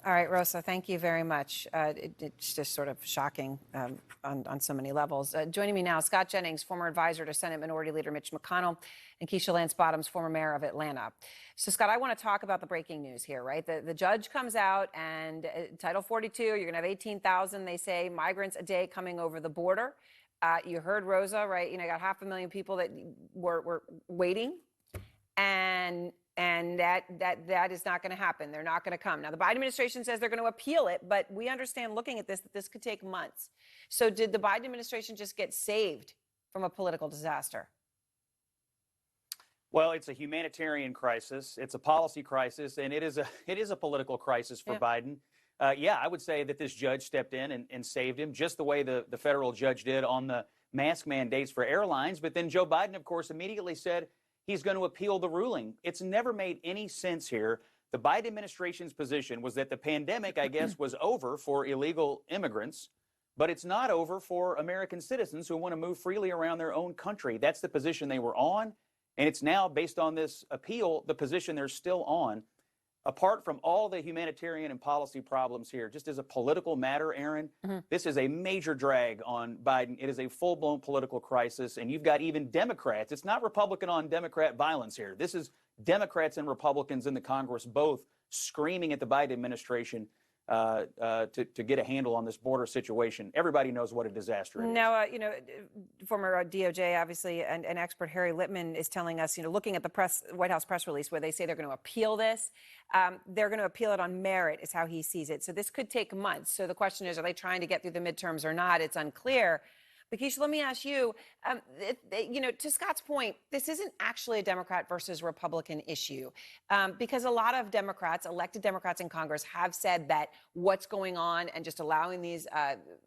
All right, Rosa, thank you very much. It's just sort of shocking on so many levels. Joining me now, Scott Jennings, former advisor to Senate Minority Leader Mitch McConnell, and Keisha Lance Bottoms, former mayor of Atlanta. So, Scott, I want to talk about the breaking news here, right? The judge comes out and Title 42, you're going to have 18,000, they say, migrants a day coming over the border. You heard Rosa, right? You know, you got 500,000 people that were waiting, and that is not going to happen. They're not going to come. Now, the Biden administration says they're going to appeal it, but we understand looking at this that this could take months. So did the Biden administration just get saved from a political disaster? Well, it's a humanitarian crisis. It's a policy crisis, and it is a political crisis for Biden. I would say that this judge stepped in and saved him, just the way the federal judge did on the mask mandates for airlines. But then Joe Biden, of course, immediately said he's going to appeal the ruling. It's never made any sense here. The Biden administration's position was that the pandemic, I guess, was over for illegal immigrants, but it's not over for American citizens who want to move freely around their own country. That's the position they were on, and it's now, based on this appeal, the position they're still on. Apart from all the humanitarian and policy problems here, just as a political matter, Aaron, this is a major drag on Biden. It is a full-blown political crisis, and you've got even Democrats. It's not Republican on Democrat violence here. This is Democrats and Republicans in the Congress both screaming at the Biden administration to get a handle on this border situation. Everybody knows what a disaster it is. Now, former DOJ, obviously, and expert Harry Litman is telling us, looking at the White House press release where they say they're going to appeal this, they're going to appeal it on merit is how he sees it. So this could take months. So the question is, are they trying to get through the midterms or not? It's unclear. But Keisha, let me ask you, to Scott's point, this isn't actually a Democrat versus Republican issue because a lot of Democrats, elected Democrats in Congress, have said that what's going on and just allowing these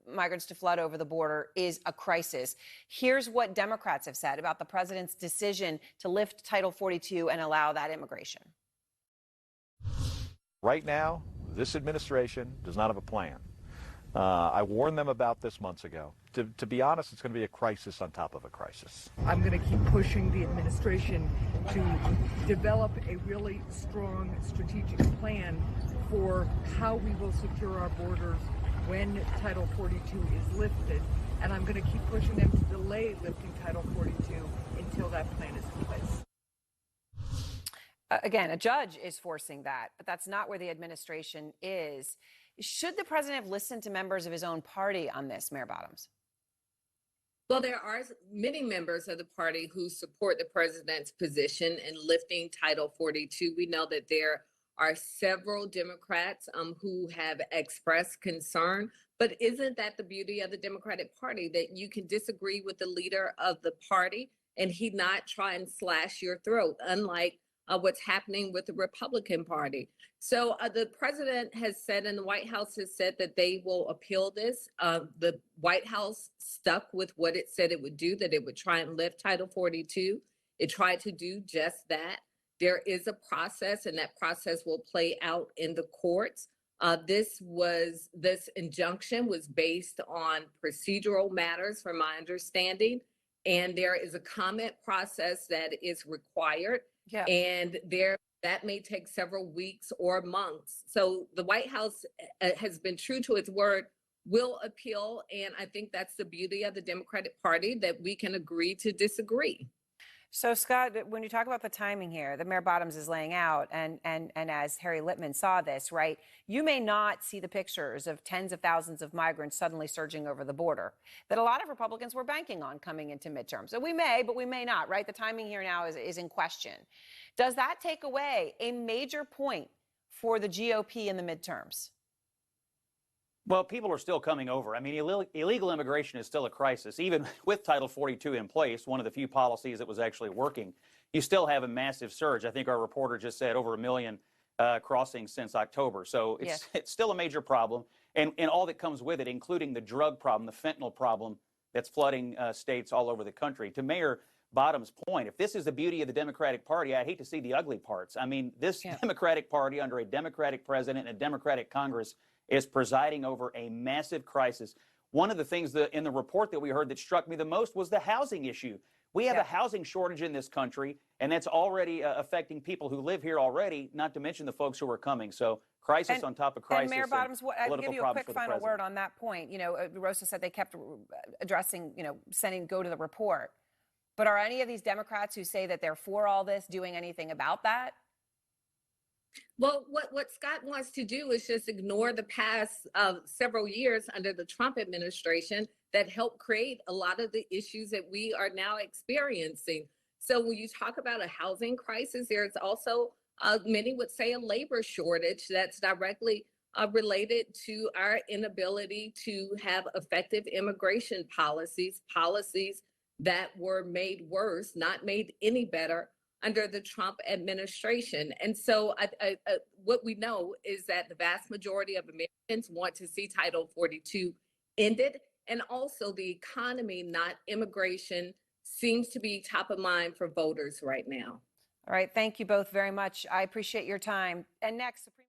migrants to flood over the border is a crisis. Here's what Democrats have said about the president's decision to lift Title 42 and allow that immigration. Right now, this administration does not have a plan. I warned them about this months ago. To be honest, it's going to be a crisis on top of a crisis. I'm going to keep pushing the administration to develop a really strong strategic plan for how we will secure our borders when Title 42 is lifted. And I'm going to keep pushing them to delay lifting Title 42 until that plan is in place. Again, a judge is forcing that, but that's not where the administration is. Should the president have listened to members of his own party on this, Mayor Bottoms? Well, there are many members of the party who support the president's position in lifting Title 42. We know that there are several Democrats who have expressed concern. But isn't that the beauty of the Democratic Party, that you can disagree with the leader of the party and he not try and slash your throat, unlike what's happening with the Republican Party? So the president has said, and the White House has said, that they will appeal this. The White House stuck with what it said it would do, that it would try and lift Title 42. It tried to do just that. There is a process, and that process will play out in the courts. This injunction was based on procedural matters, from my understanding, and there is a comment process that is required. Yeah. And that may take several weeks or months. So the White House has been true to its word, will appeal. And I think that's the beauty of the Democratic Party, that we can agree to disagree. So, Scott, when you talk about the timing here that Mayor Bottoms is laying out, and as Harry Litman saw this, right, you may not see the pictures of tens of thousands of migrants suddenly surging over the border that a lot of Republicans were banking on coming into midterm. So we may, but we may not, right? The timing here now is in question. Does that take away a major point for the GOP in the midterms? Well, people are still coming over. I mean, illegal immigration is still a crisis. Even with Title 42 in place, one of the few policies that was actually working, you still have a massive surge. I think our reporter just said over 1 million crossings since October. So it's still a major problem. And all that comes with it, including the drug problem, the fentanyl problem that's flooding states all over the country. To Mayor Bottoms' point, if this is the beauty of the Democratic Party, I hate to see the ugly parts. I mean, this Democratic Party under a Democratic president and a Democratic Congress is presiding over a massive crisis. One of the things in the report that we heard that struck me the most was the housing issue. We have a housing shortage in this country, and that's already affecting people who live here already, not to mention the folks who are coming. So Crisis on top of crisis. And Mayor Bottoms, I'll give you a quick final word on that point. You know, Rosa said they kept addressing, you know, go to the report. But are any of these Democrats who say that they're for all this doing anything about that? Well, what Scott wants to do is just ignore the past several years under the Trump administration that helped create a lot of the issues that we are now experiencing. So when you talk about a housing crisis, there's also, many would say, a labor shortage that's directly related to our inability to have effective immigration policies that were made worse, not made any better under the Trump administration. And so what we know is that the vast majority of Americans want to see Title 42 ended. And also the economy, not immigration, seems to be top of mind for voters right now. All right. Thank you both very much. I appreciate your time. And next, Supreme